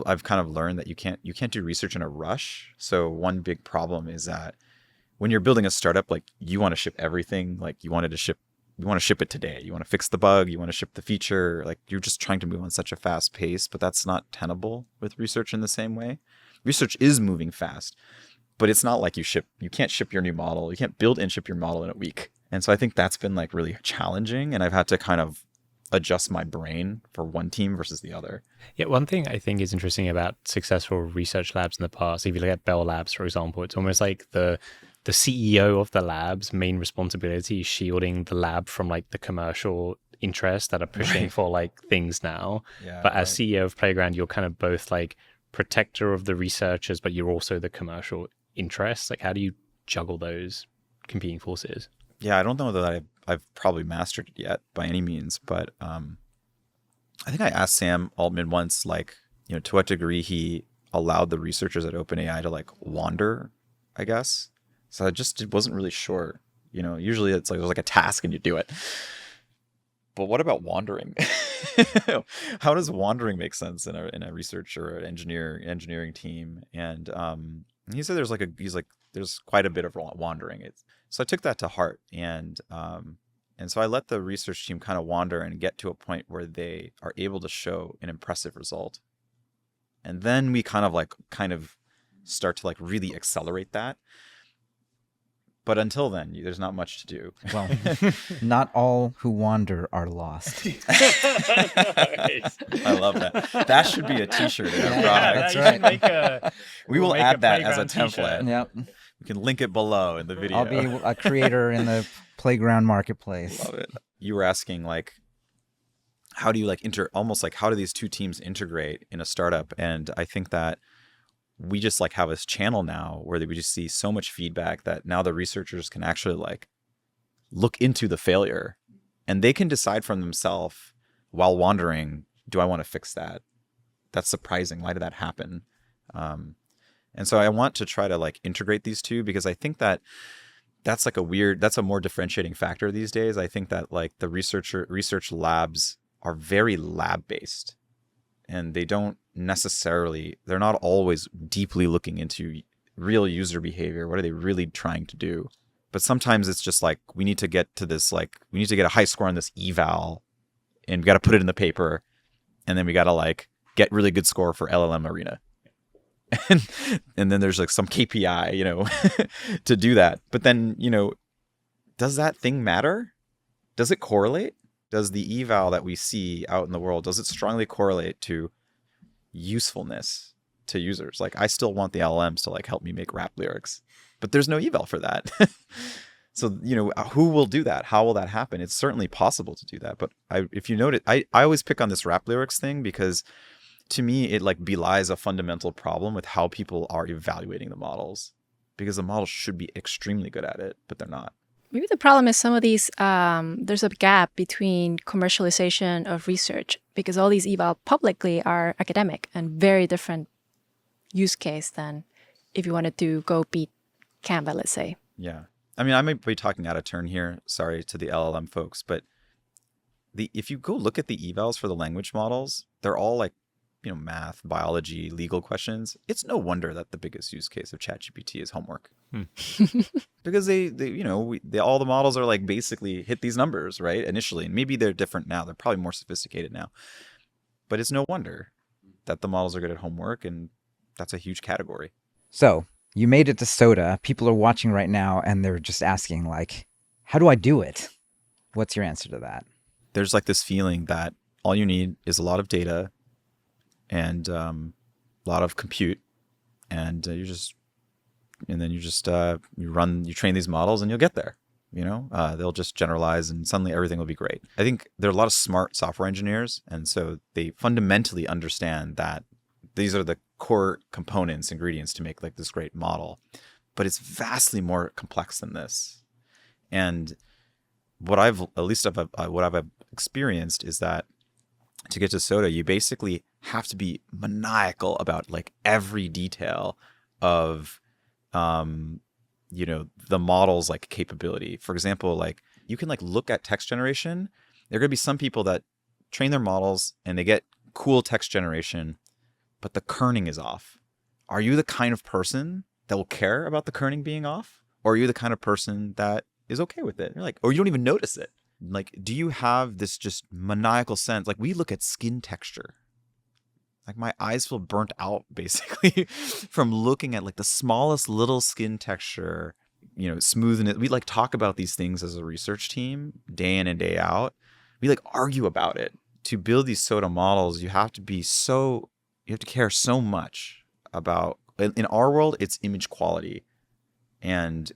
I've kind of learned that you can't do research in a rush. So one big problem is that when you're building a startup, like you want to ship everything, like you want to ship it today. You want to fix the bug, you want to ship the feature, like you're just trying to move on such a fast pace, but that's not tenable with research in the same way. Research is moving fast, but it's not like you can't ship your new model. You can't build and ship your model in a week. And so I think that's been like really challenging, and I've had to kind of adjust my brain for one team versus the other. Yeah, one thing I think is interesting about successful research labs in the past, if you look at Bell Labs, for example, it's almost like the CEO of the lab's main responsibility is shielding the lab from like the commercial interests that are pushing for like things now. Yeah, but as CEO of Playground, you're kind of both like protector of the researchers, but you're also the commercial interests. Like, how do you juggle those competing forces? Yeah, I don't know that I've probably mastered it yet by any means, but I think I asked Sam Altman once, like, to what degree he allowed the researchers at OpenAI to like wander, I guess. So I just wasn't really sure. Usually it's like there's like a task and you do it. But what about wandering? How does wandering make sense in a research or an engineering team? And he said there's quite a bit of wandering. So I took that to heart, and so I let the research team kind of wander and get to a point where they are able to show an impressive result, and then we kind of start to like really accelerate that. But until then, there's not much to do. Well, not all who wander are lost. I love that. That should be a T-shirt in our Yeah, product. that's right. We will make add a that as a playground template. t-shirt. Yep. We can link it below in the video. I'll be a creator in the Playground marketplace. Love it. You were asking like, how do you like how do these two teams integrate in a startup? And I think that we just like have this channel now where we just see so much feedback that now the researchers can actually like look into the failure and they can decide from themselves while wandering, do I want to fix that? That's surprising. Why did that happen? And so I want to try to like integrate these two, because I think that that's a more differentiating factor these days. I think that like the research labs are very lab based, and they're not always deeply looking into real user behavior. What are they really trying to do? But sometimes it's just like, we need to get a high score on this eval, and we got to put it in the paper. And then we got to like get really good score for LLM Arena. And then there's like some KPI, to do that. But then, does that thing matter? Does it correlate? Does the eval that we see out in the world, does it strongly correlate to usefulness to users? Like, I still want the LLMs to like help me make rap lyrics, but there's no eval for that. So, who will do that? How will that happen? It's certainly possible to do that. But if you notice, I always pick on this rap lyrics thing, because to me, it like belies a fundamental problem with how people are evaluating the models, because the models should be extremely good at it, but they're not. Maybe the problem is some of these, there's a gap between commercialization of research, because all these eval publicly are academic and very different use case than if you wanted to go beat Canva, let's say. Yeah. I mean, I might be talking out of turn here. Sorry to the LLM folks, but if you go look at the evals for the language models, they're all like, math, biology, legal questions. It's no wonder that the biggest use case of ChatGPT is homework. Because they all the models are like basically hit these numbers, right? Initially, and maybe they're different now. They're probably more sophisticated now. But it's no wonder that the models are good at homework, and that's a huge category. So you made it to SOTA. People are watching right now, and they're just asking, like, how do I do it? What's your answer to that? There's like this feeling that all you need is a lot of data and a lot of compute, and you train these models and you'll get there. They'll just generalize and suddenly everything will be great. I think there are a lot of smart software engineers, and so they fundamentally understand that these are the core components, ingredients to make like this great model. But it's vastly more complex than this. And what I've experienced is that to get to SOTA, you basically have to be maniacal about like every detail of the model's like capability. For example, like you can like look at text generation. There are going to be some people that train their models and they get cool text generation, but the kerning is off. Are you the kind of person that will care about the kerning being off? Or are you the kind of person that is okay with it? You're like, or you don't even notice it. Like, do you have this just maniacal sense? Like, we look at skin texture. Like, my eyes feel burnt out, basically, from looking at, like, the smallest little skin texture, smoothness. We, like, talk about these things as a research team day in and day out. we like argue about it. To build these SOTA models, you have to care so much about, in our world, it's image quality. And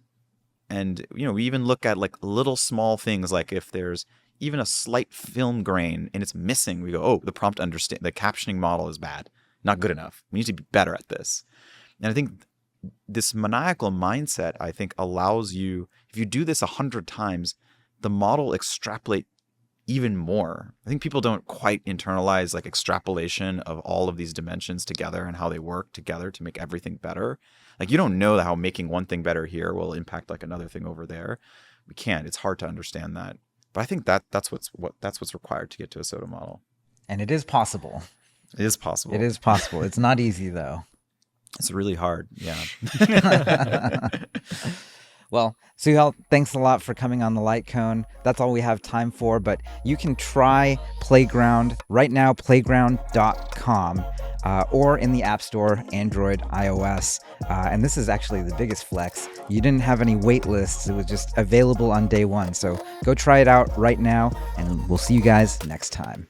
we even look at like little small things, like if there's even a slight film grain and it's missing, we go, oh, the captioning model is bad, not good enough. We need to be better at this. And I think this maniacal mindset, I think, allows you, if you do this 100 times, the model extrapolate even more. I think people don't quite internalize like extrapolation of all of these dimensions together and how they work together to make everything better. Like you don't know how making one thing better here will impact like another thing over there. We can't. It's hard to understand that. But I think that's what's required to get to a SOTA model. And it is possible. It is possible. It is possible. It's not easy though. It's really hard. Yeah. Well, Suhail, thanks a lot for coming on the Lightcone. That's all we have time for, but you can try Playground right now, playground.com, or in the App Store, Android, iOS. And this is actually the biggest flex. You didn't have any wait lists. It was just available on day one. So go try it out right now, and we'll see you guys next time.